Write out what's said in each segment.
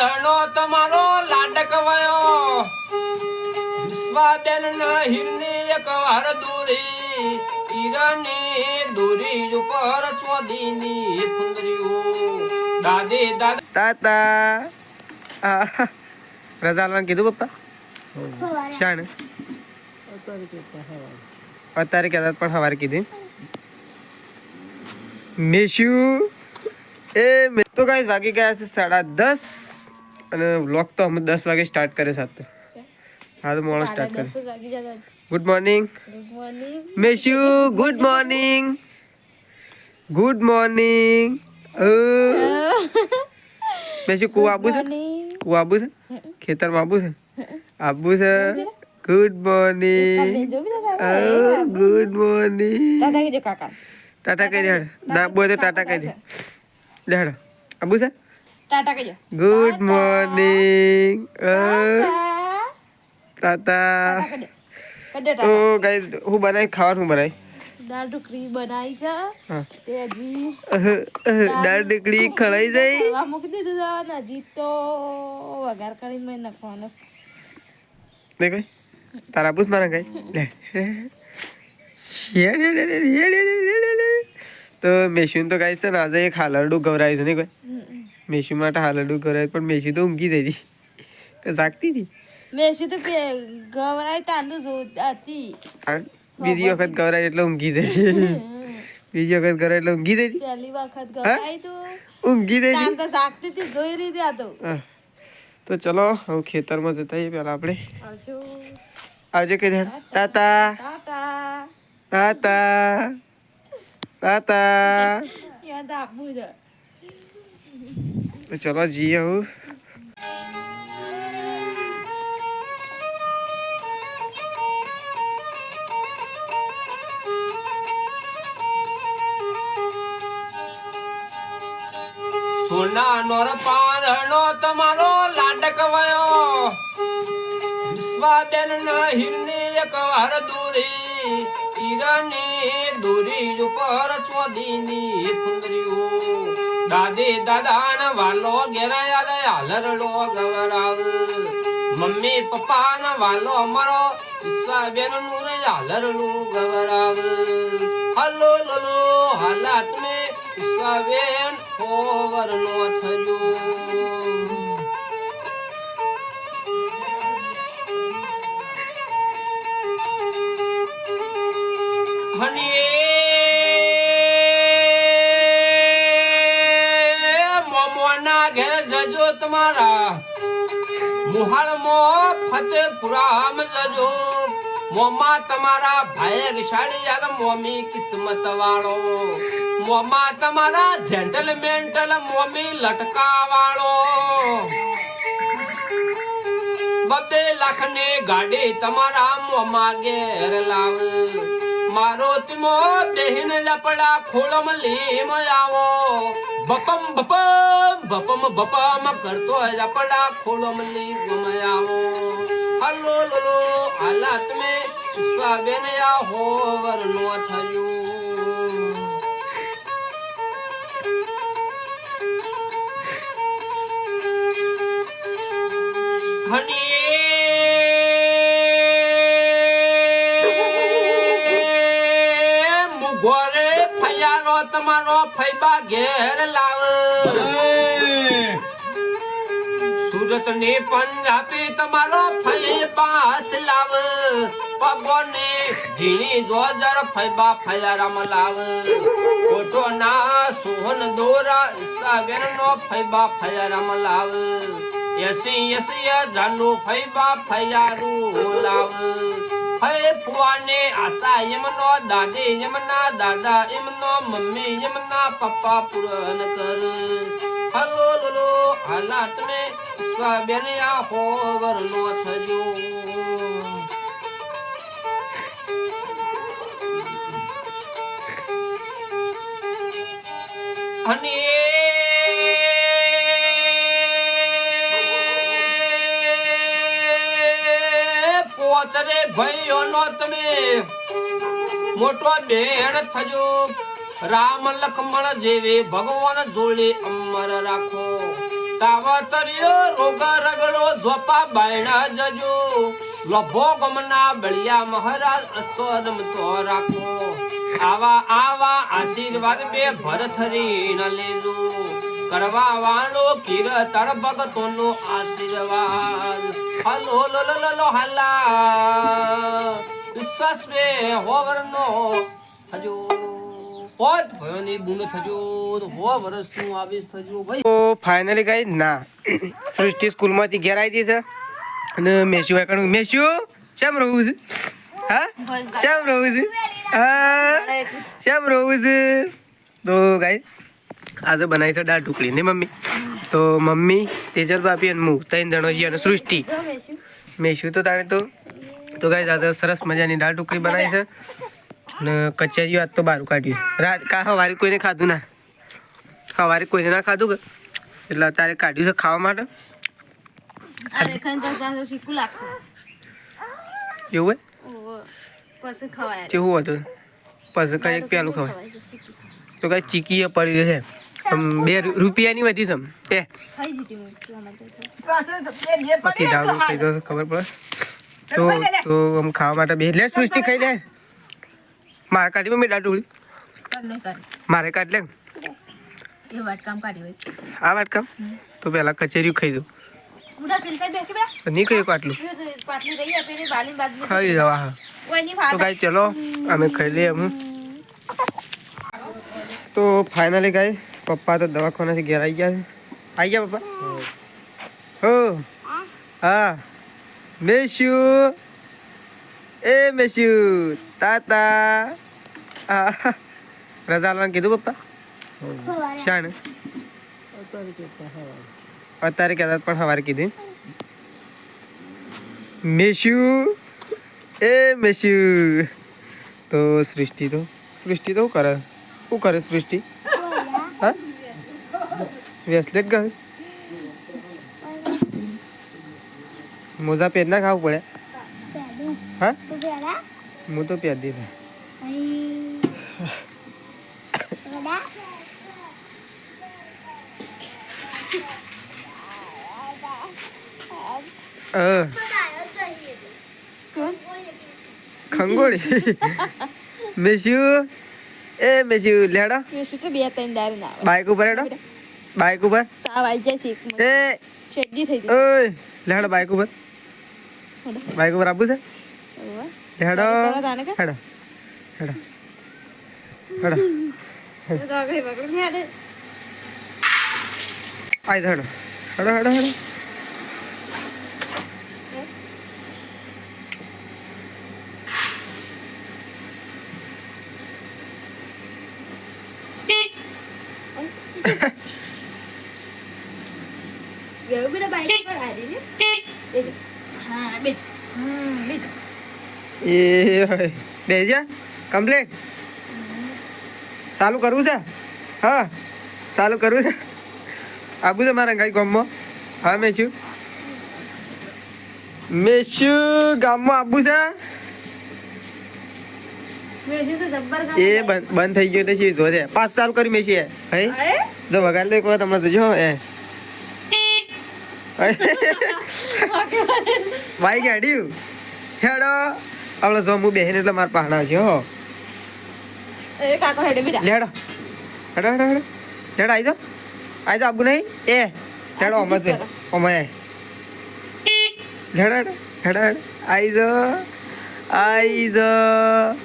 પારણો તમારો લાડક વયો વિશ્વાબેન ના હિરની એક વાર દૂરી ઈરની દૂરી ઉપર ચોદીની ફુંદરીઓ દાદી દાદા તાતા રજાલવાન કીધું પપ્પા શાણ અત્યારે કહેતા પણ સવારે કીધી મેશુ તો ગાઈસ વાગી ગયા છે 10:30 અને વ્લોગ તો અમે 10 વાગે સ્ટાર્ટ કરે સાથે હા તો મોડો સ્ટાર્ટ કરે ગુડ મોર્નિંગ મેશુ ગુડ મોર્નિંગ મેશુ કુ આબુ છે ખેતરમાં આબુ છે ગુડ મોર્નિંગ ટાટા કહી દે ના બોલ તો ટાટા કહી દે લેડો આબુ છે ટાટા કહેજો ગુડ મોર્નિંગ તાતા તો ગાઈસ હું બનાવી ખાવાનું હું બનાવી દાળ ઢોકળી બનાવી છે હા તે હજી દાળ ઢોકળી ખળાઈ જાય હવા મૂકી દીધું છે ને હજી તો વઘાર કરીને મેં નાખવાનો ને કઈ તારા પૂછ મારા કઈ લે તો મેશુ તો ગાઈસ છે ને આજે એક હાલરડું ગવરાયું છે ને કોઈ મેશુ માટે હાલરડું ગવરાયું પણ મેશુ તો ઊંઘી જઈ હતી તો જાગતી હતી મેશી તો ગવરાઈ તાંડુ હતી બીજી વખત ગવરાય એટલે ઊંઘી જઈ બીજી વખત ગવરાય એટલે ઊંઘી જઈ પહેલી વખત ગવરાઈ તો ઊંઘી જઈ તાંડ તો જાગતી હતી જોઈ રહી હતી આ તો ચલો હવે ખેતરમાં જતા આવીએ પહેલા આપણે આવજો આવજો કે તાતા ટાટા તાતા તાતા યાદ આપવું છે તો ચલો જઈએ હું સોના નોર પારણો તમારો લાડક વયો વિશ્વાબેન ના હિરની એક વાર દૂરી ઈરની દૂરી ઉપર ચોદીની ફુંદરીઓ દાદી દાદા ના વાલો ઘેરાયા હાલરડો ગવરાવ મમ્મી પપ્પા ના વાલો અમારો વિશ્વાબેન નું હાલરડું ગવરાવ હલો લલો હાલાત મે વિશ્વાબેન ઓવર નો થયો મોમોના ઘેર જજો તમારા મુહાળમાં ફતેપુરામ જજો મોમા તમારા ભાગ્યશાળી યાર મોમી કિસ્મત વાળો મોમા તમારા જેન્ટલમેન્ટલ મોમી લટકા વાળો 2 લાખ ની ગાડી તમારા મોમા ઘેર લાવ મારો તીમો બેહીન લપડા ખોળમ લીમ આવો બપમ બપમ બપમ બપમ કરતો લપડા ખોળમ લીમ આવો હલો લલો હાલાત મે સ્વાબેન યા હોવર નો થયો હની મુગોરે ફયારો તમારો ફૈબા ઘેર લાવ સુરત ને પંજાબી તમારો ફૈબાસ લાવ પગોને ઝીણી જોજર ફૈબા ફયારામ લાવ ફોટો ના સોહન દોરા ઈસાબેન નો ફૈબા ફયારામ લાવ એસી જાનુ ફૈબા ફયારું લાવ હે ફુવાને આશા યમનો દાદી યમના દાદા યમનો મમ્મી યમના પપ્પા પૂરન કર હલો લલો હાલાત ને સ્વાબેન યા હોવર નો થયો અને પોતરે ભાઈઓ નો તમે મોટો બેણ થજો રામ લખમણ જેવી ભગવાન જોડે અમર રાખો સાવતરીઓ રોગ રગડો ઝોપા બાયણા જજો લભો ગમના બળિયા મહારાજ અસ્તો રમતો રાખો આવા આવા આશીર્વાદ બે ભરથરી ન લેજો કરવા વાળો કીર્તન ભગતોનો આશીર્વાદ હલો લો લો લો લો હલા વિશ્વાસ બે હોવરનો થજો પોત ભયોની બુન થજો તો હો વર્ષનું આવીશ થજો ભાઈ તો ફાઇનલી ગાઈસ ના સૃષ્ટિ સ્કૂલમાંથી ઘેર આવી છે અને મેસ્યુ એકણ મેસ્યુ કેમ રહું છે હા કેમ રહું છે હા કેમ રહું છે તો ગાઈસ આજે બનાવી છે દાળ ઢોકળી ને મમ્મી તો મમ્મી તેજલ ભાભી અને હું 3 જણો છીએ અને સૃષ્ટિ મેસ્યુ તો તાણે તો ગાઈસ આજે સરસ મજાની દાળ ઢોકળી બનાવી છે અને કચેરીઓ આજ તો બહાર કાઢ્યું રાત સવારે કોઈને ખાધું ના સવારે કોઈને ના ખાધું કે એટલે અત્યારે કાઢ્યું છે ખાવા માટે અરે ખંજર શીખું લાગશે એવું પછી ખવાય કેવું હતું પછી કઈ એક પેલું ખવાય તો કઈ ચીકી એ પડી છે ₹2 ની વધી છે એ ખાઈ જીતી બાકી દાળ ખાઈ તો ખબર પડે તો આમ ખાવા માટે બે લે સૃષ્ટિ ખાઈ લે મારે કાઢી મમ્મી દાળ ઢોકળી મારે કાઢ લે આ વાટકામ તો પેલા કચેરીયું ખાઈ દઉં નહીં કહ્યું આટલું ખાઈ જવા હા તો કાંઈ ચલો અમે ખાઈ લઈએ હું તો ફાઇનલી ગાય પપ્પા તો દવાખાનાથી ઘેર આવી ગયા પપ્પા હો હા મેસ્યુ એ મેસ્યુ તાતા રજા આલવાનું કીધું પપ્પા શાને અત્યારે કહેતા પણ સવારે કીધી મેસ્યુ એ મેસ્યુ તો સૃષ્ટિ તો શું કરે સૃષ્ટિ હા વેસલેટ ગયો મોજા પહેર ના ખાવું પડે હા હું તો પહેર દીધા ખંગોળી મેસ્યુ એ મેસ્યુ લેડો તો 2-3 દાર ના બાઈક ઉપર હેડો બાઈક ઉપર તાવ આવી જાય છે એ શેડી થઈ ઓય લેડો બાઈક ઉપર આપવું છે હેડો હેડો હેડો હેડો આઈ હેડો હેડો હેડો હેડો બેજા કમ્પ્લીટ ચાલુ કરવું છે હા ચાલુ કરવું છે આબુ છે મારા ગાઈ ગામમાં હા મેસ્યુ ગામમાં આબુ છે એ બંધ થઈ ગયો તો જો દે પાછું ચાલુ કરી મેસી હે જો વગાડ લે કોઈ તમને જોજો એ ભાઈ ગાડ્યું હેડો આપણે જો હું બેહીને એટલે મારા પાહણા છે હો લેડો હેડો હેડો હેડો લેડો આવી જાઓ આબુ નહીં એ હેડો અમે છે અમે લેડો હેડો હેડો હેડો આવી જાઓ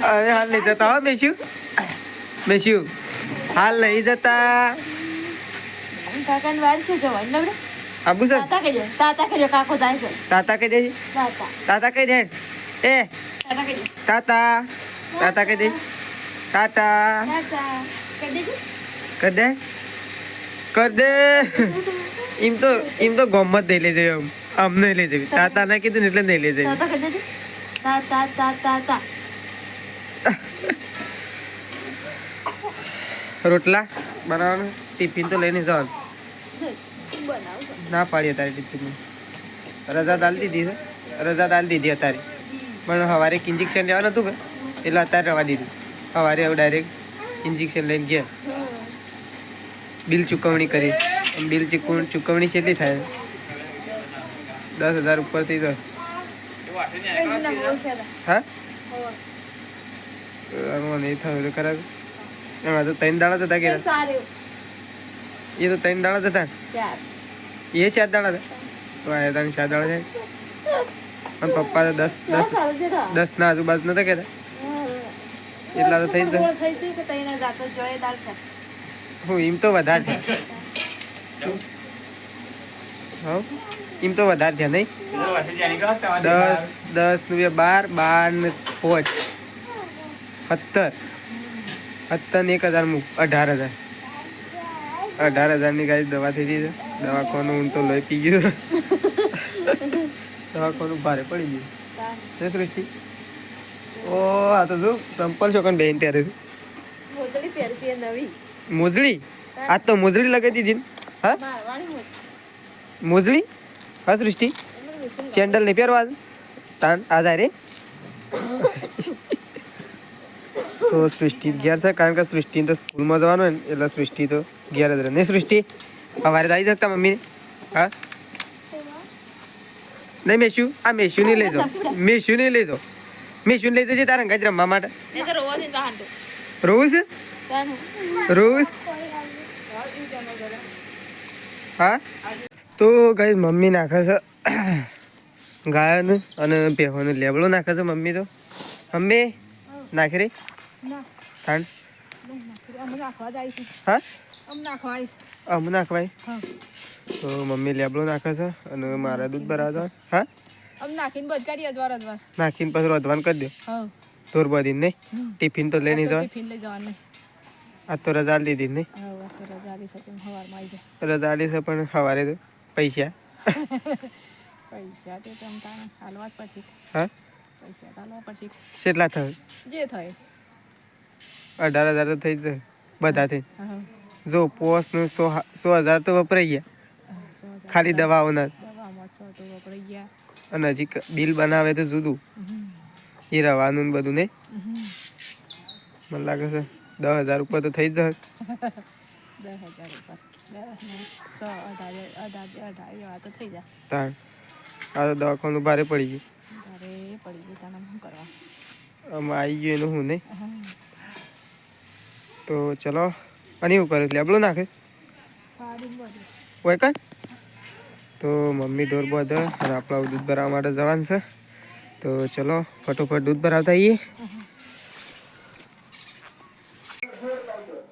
અરે હાલ નહીં જતા હો મેસ્યુ હાલ નહીં જતા આબુ સર તાતા કહી દે તાતા કહી દે એ તાતા કહી દે તાતા કર દે એમ તો ગમત દઈ લેજે આમ નહીં લઈ જવી તાતા ના કીધું ને એટલે નહીં લઈ જવી રોટલા બનાવવાનું ટિફિન તો લઈને જવાનું ના પાડી અત્યારે ટિફિન રજા દાલ દીધી અત્યારે પણ સવારે ઇન્જેક્શન લેવાનું હતું કે એટલે અત્યારે રવા દીધું સવારે હવે ડાયરેક્ટ ઇન્જેક્શન લઈને ગયા બિલ ચૂકવણી કરી બિલ ચૂકવણી કેટલી થાય 10,000 ઉપર થઈ જાય હા આમાં નહીં થયું તો ખરાબ એમાં તો 3 દાડા હતા કે એ તો 3 દાડા હતા એ 4 દાડા હતા તો આ હતા 4 દાડા છે અને પપ્પા તો 10 ના આજુબાજુ નતા કહેતા એટલા તો થઈ જ હું એમ તો વધારે થયા હા એમ તો વધારે થયા નહીં 10 નું 12 ને 5 17 ને 1,000 મૂક 18,000 ની ગાડી દવા થઈ ગઈ છે દવાખાનું હું તો લોહી પી ગયું દવાખાનું ભારે પડી ગયું જય સૃષ્ટિ ઓ આ તો જો સંપલ છોકન બેન ત્યારે મોજડી આ તો મોજડી લગાવી દીધી હા મોજડી હા સૃષ્ટિ સેન્ડલ નહીં પહેરવા તાન આજા રે તો સૃષ્ટિ ઘેર છે કારણ કે સૃષ્ટિ તો સ્કૂલમાં જવાનું હોય ને એટલે સૃષ્ટિ તો ઘેર જ રહે નહીં સૃષ્ટિ સવારે આવી શકતા મમ્મીને હા નહીં મેશું આ મેશું નહીં લઈ જાઓ મેશું નહીં લઈ જાઓ મેશું લઈ જજે તારા ગાજ રમવા માટે રોજ રોજ હા તો ગાય મમ્મી નાખે છે ગાયનું અને ભેહોનું લેબડો નાખે છે મમ્મી તો મમ્મી નાખી રહી હા અમ નાખવાય તો મમ્મી લેબડો નાખે છે અને મારા દૂધ ભરાવતા હા નાખીને પછી રોધવાન કરી દો ધોર બધી નહીં ટિફિન તો લઈ નહીં જવાનું આ તો રજા લીધી નહીં રજા લી છે પણ સવારે તો પૈસા હા કેટલા થયું 18,000 તો થઈ જાય બધા થઈ જો પોસ નું 100,000 તો વપરાઈ ગયા ખાલી દવાઓના અને હજી બિલ બનાવે તો જુદું એ રવાનું બધું નહીં મને લાગે છે 10,000 ઉપર તો થઈ જ જાય તાણ આ તો દવાખાનું ભારે પડી ગયું આમાં આવી ગયું એનું હું નહીં તો ચલો અને એવું કરે લેબડું નાખે હોય કાંઈ તો મમ્મી ઢોર બધે અને આપણા દૂધ ભરાવવા માટે જવાનું છે તો ચલો ફટોફટ દૂધ ભરાવતા આવીએ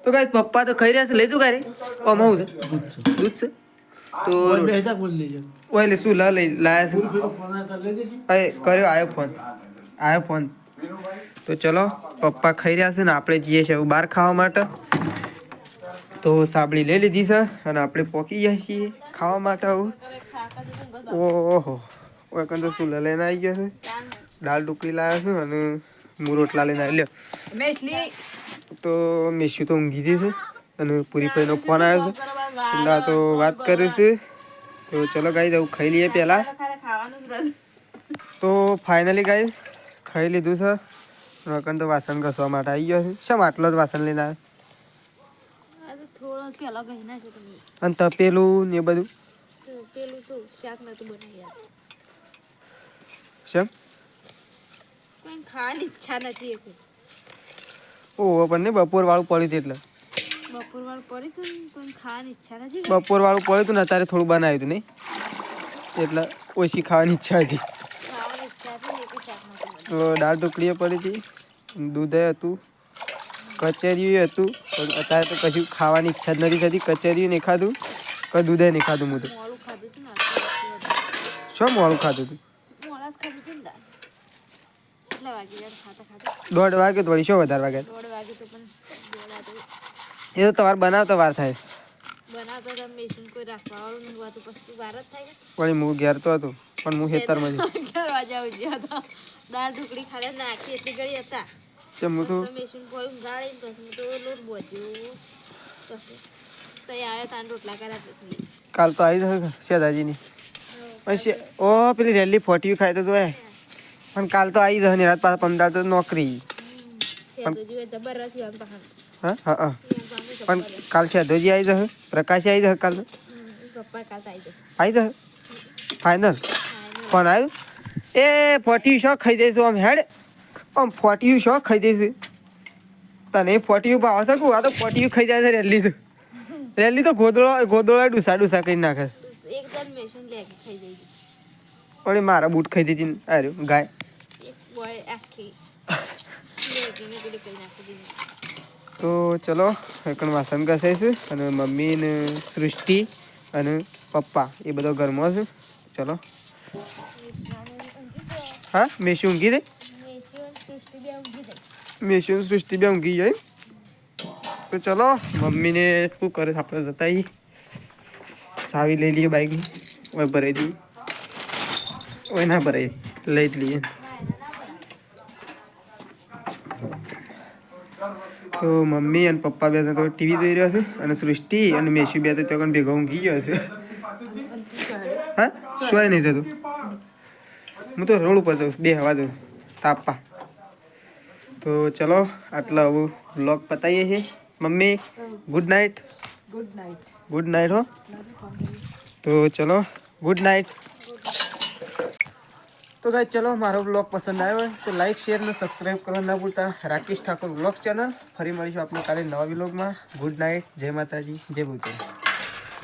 તો ગાઈસ પપ્પા તો ખાઈ રહ્યા છે લેજો ગારે આમાં હું છે દૂધ છે તો ઓય લે શું લાયા છે કર્યો આવ્યો ફોન તો ચલો પપ્પા ખાઈ રહ્યા છે ને આપણે જઈએ છીએ બહાર ખાવા માટે તો સાબડી લઈ લીધી છે અને આપણે પોકી ગયા છીએ ખાવા માટે આવું ઓહો ઓય કંદો શું લઈને આવી ગયા છે દાળ ઢોકળી લાવ્યા છું અને હું રોટલા લઈને આવી લ્યો તો મેશું તો ઊંઘી જઈ છે અને પૂરી ભાઈનો ફોન આવ્યો છે એટલે આ તો વાત કરે છે તો ચલો ગાઈ જવું ખાઈ લઈએ પહેલાં તો ફાઇનલી ગાઈ ખાઈ લીધું છે રકન તો વાસણ ઘસવા માટે આવી ગયો છે શા આટલો જ વાસણ લઈને આવ્યો અને તપેલું ને એ બધું શેમ ઓહો પણ નહીં બપોર વાળું પડ્યું હતું એટલે બપોર વાળું પડ્યું હતું ને અત્યારે થોડું બનાવ્યું હતું નહીં એટલે ઓછી ખાવાની ઈચ્છા હતી તો દાળ ઢોકળી પડી હતી દૂધ હતું કચેરીયું હતું પણ અત્યારે તો કશું ખાવાની ઈચ્છા જ નથી થતી કચેરીયું નહીં ખાધું કે દૂધે નહીં ખાધું હું તો શું મોડું ખાધું હતું 1:30 વાગે તો વળી શું વધારે વાગે એ તો તમારે બનાવતા વાર થાય વળી હું ઘેર તો હતું પણ હું ખેતરમાં દાળ ઢોકળી ખાલે નાખી એટલી ગળી હતા હું તો કાલ તો આવી જશે શેદાજીની ઓ પેલી રેલી ફોટી ખાય તો જોયા પણ કાલ તો આવી જશે રાત પાછા 15 તો નોકરી હા હા હા પણ કાલ છે ધોજી આવી જશે પ્રકાશી આવી જશે કાલ પપ્પા કાલ આવી જશે આવી જશે ફાઇનલ કોણ આવ્યું એ ફોટી શો ખાઈ જઈશું આમ હેડ આમ ફોટી શો ખાઈ જઈશું તને ફોટી ભાવ શકું આ તો ફોટી ખાઈ જાય છે રેલી તો ગોદળો ડુસા કરી નાખે એકદમ મેશન લે ખાઈ જઈ પણ મારા બૂટ ખાઈ દીધી અરે ગાય એક બોય આખી મેગીને પેલી કરી નાખી દીધી તો ચલો એકણ વાસણ ઘસાઈશું અને મમ્મી ને સૃષ્ટિ અને પપ્પા એ બધો ઘરમાં છે ચલો હા મેશું ઊંઘી દે મેશું સૃષ્ટિ બે ઊંઘી જાય તો ચલો મમ્મીને શું કરે આપણે જતા ચાવી લઈ લઈએ બાઈકની ઓય ભરાઈ દઈએ ઓય ના ભરાઈ લઈ જ લઈએ તો મમ્મી અને પપ્પા બે તો ટીવી જોઈ રહ્યા છે અને સૃષ્ટિ અને મેશુ બે તો ત્યાં ભેગા ઊંઘી ગયો છે હા શું નહીં થતું હું તો રોડ ઉપર જાઉં બે હવા જાઉં તાપા તો ચલો આટલા હવે વ્લોગ પતાવીએ છીએ mummy good night good night હો તો ચલો ગુડ નાઇટ તો ગાઈસ ચલો મારો બ્લોગ પસંદ આવ્યો હોય તો લાઈક શેર અને સબસ્ક્રાઈબ કરવા ના ભૂલતા રાકેશ ઠાકોર બ્લોગ ચેનલ ફરી મળીશું આપણે કાલે નવા બ્લોગમાં ગુડ નાઇટ જય માતાજી જય ભૂતેશ્વર